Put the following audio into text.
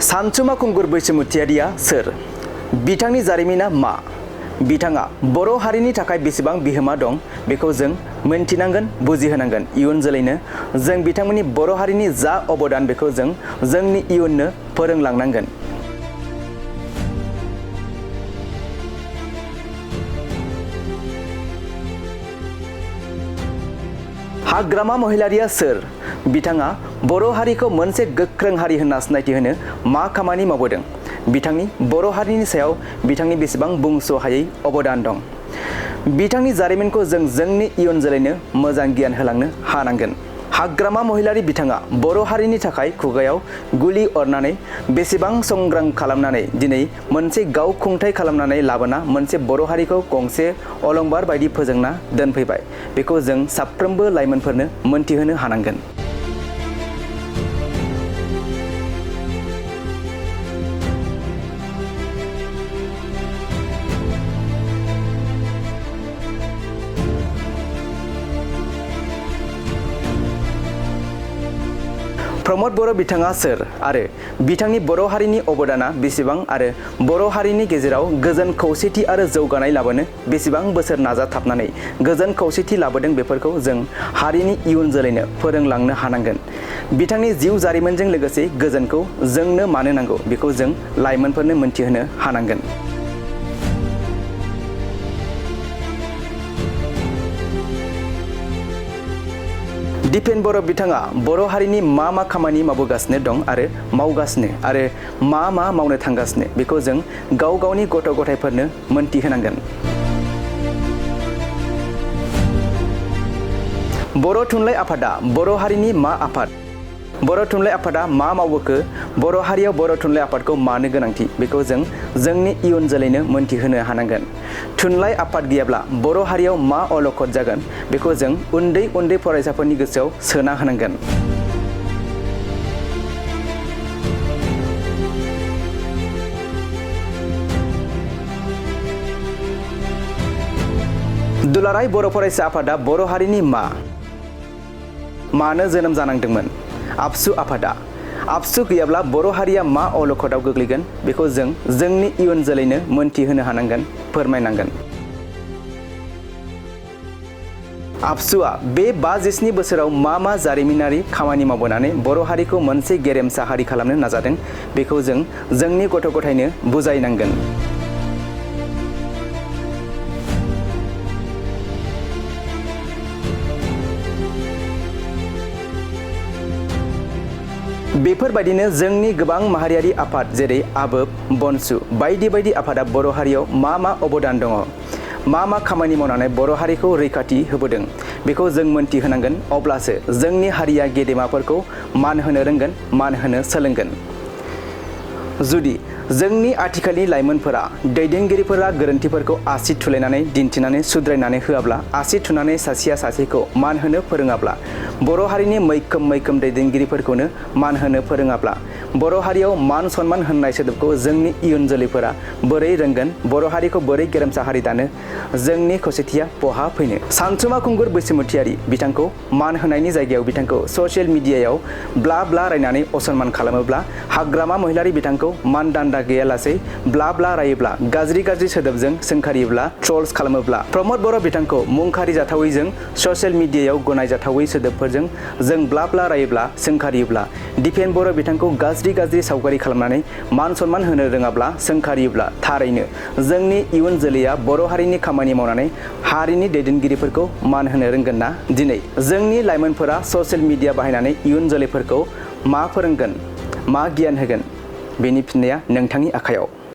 सानसुमा खुंगुर बैसोमुतियारिया सोर? बिथांनि जारिमिना मा? बिथाङा बर' हारिनि थाखाय बेसेबां बिहोमा दं बेखौ जों मोनथिनांगोन, बुजिहोनांगोन इयुन जोलैनो। जों बिथांमोननि बर' हारिनि जा अबदान बेखौ जों जोंनि इयुननो फोरोंलांनांगोन। हाग्रामा महिलारिया सोर? बिथाङा बर' हारिखौ मोनसे गोख्रों हारि होनना सिनायथि होनो मा खामानि मावबोदों? बिथांनि बर' हारिनि सायाव बिथांनि बेसेबां बुंस'हायै अबदान दं? बिथांनि जारिमिनखौ जों जोंनि इयुन जोलैनो मोजां गियान होलांनो हानांगोन। हाग्रामा महिलारि बिथाङा बर' हारिनि थाखाय खुगायाव गुलि अरनानै बेसेबां संग्रां खालामनानै दिनै मोनसे गावखुंथाय खालामनानै लाबोना मोनसे बर' हारिखौ गंसे अलंबार बायदि फोजोंना दोनफैबाय, बेखौ जों साफ्रोमबो लाइमोनफोरनो मोनथिहोनो हानांगोन। प्रमद बर' बिथाङा सोर आरो बिथांनि बर' हारिनि अबदाना बेसेबां आरो बर' हारिनि गेजेराव गोजोन खौसेथि आरो जौगानाय लाबोनो बेसेबां बोसोर नाजाथाबनानै गोजोन खौसेथि लाबोदों बेफोरखौ जों हारिनि इयुन जोलैनो फोरोंलांनो हानांगोन। बिथांनि जिउ जारिमिनजों लोगोसे गोजोनखौ जोंनो मानो नांगौ बेखौ जों लाइमोनफोरनो मोनथिहोनो हानांगोन। दिपेन बर' बिथाङा बर' हारिनि मा खामानि मावबोगासिनो दं आरो मावगासिनो आरो मा मावनो थांगासिनो बेखौ जों गाव गावनि गथ' गथायफोरनो मोनथिहोनांगोन। बर' थुनलाइ आफादा बर' हारिनि मा आफाद? बर' थुनलाइ आफादा मा मावबोखो? बर' हारियाव बर' थुनलाइ आफादखौ मानो गोनांथि बेखौ जों जोंनि इयुन जोलैनो मोनथिहोनो हानांगोन। थुनलाइ आफाद गैयाब्ला बर' हारियाव मा अलखद जागोन बेखौ जों उन्दै उन्दै फरायसाफोरनि गोसोआव सोना होनांगोन। दुलाराय बर' फरायसा आफादा बर' हारिनि मानो जोनोम जानांदोंमोन? आबसु आफादा आबसु गैयाब्ला बर' हारिया मा अलखदाव गोग्लैगोन बेखौ जों जोंनि इयुन जोलैनो मोनथिहोनो हानांगोन, फोरमायनांगोन। आबसुआ बे 5-7 बोसोराव मा जारिमिनारि खामानि मावबोनानै बर' हारिखौ मोनसे गेरेमसा हारि खालामनो नाजादों बेखौ जों जोंनि गथ' गथायनो बुजायनांगोन। बेफोरबायदिनो जोंनि गोबां माहारियारि आफाद जेरै आबोब, बनसु बायदि आफादा बर' हारियाव मा अबदान दङ, मा खामानि मावनानै बर' हारिखौ रैखाथि होबोदों बेखौ जों मोनथिहोनांगोन। अब्लासो जोंनि हारिया गेदेमाफोरखौ मान होनो रोंगोन, मान होनो सोलोंगोन। जुदि जोंनि आथिखालनि लाइमोनफोरा दैदेनगिरिफोरा गोरोन्थिफोरखौ आसि थुलायनानै दिन्थिनानै सुद्रायनानै होआब्ला, आसि थुनानै सासेया सासेखौ मान होनो फोरोङाब्ला, बर' हारिनि मैखोम दैदेनगिरिफोरखौनो मान होनो फोरोङाब्ला, बर' हारियाव मान सनमान होननाय सोदोबखौ जोंनि इयुन जोलैफोरा बोरै रोंगोन? बर' हारिखौ बोरै गेरेमसा हारि दानो? जोंनि खौसेथिया बहा फैनो? सानसुमा खुंगुर बैसोमुतियारि बिथांखौ मान होनायनि जायगायाव बिथांखौ ससियेल मिडियायाव ब्ला रायनानै असनमान खालामोब्ला, हाग्रामा महिलारि बिथांखौ मानदान्दा गैयालासे ब्ला रायोब्ला, गाज्रि सोदोबजों सोंखारियोब्ला, ट्रल्स खालामोब्ला, प्रमद बर' बिथांखौ मुंखारि जाथावैजों ससियेल मिडियायाव गनायजाथावै सोदोबफोरजों जों ब्ला रायोब्ला, सोंखारियोब्ला, दिपेन बर' बिथांखौ गाज्रि सावगारि खालामनानै मान सनमान होनो रोङाब्ला, सोंखारियोब्ला, थारैनो जोंनि इयुन जोलैया बर' हारिनि खामानि मावनानै हारिनि दैदेनगिरिफोरखौ मान होनो रोंगोन ना? दिनै जोंनि लाइमोनफोरा ससियेल मिडिया बाहायनानै इयुन जोलैफोरखौ मा फोरोंगोन, मा गियान होगोन? बेनि फिननाया नोंथांनि आखायाव।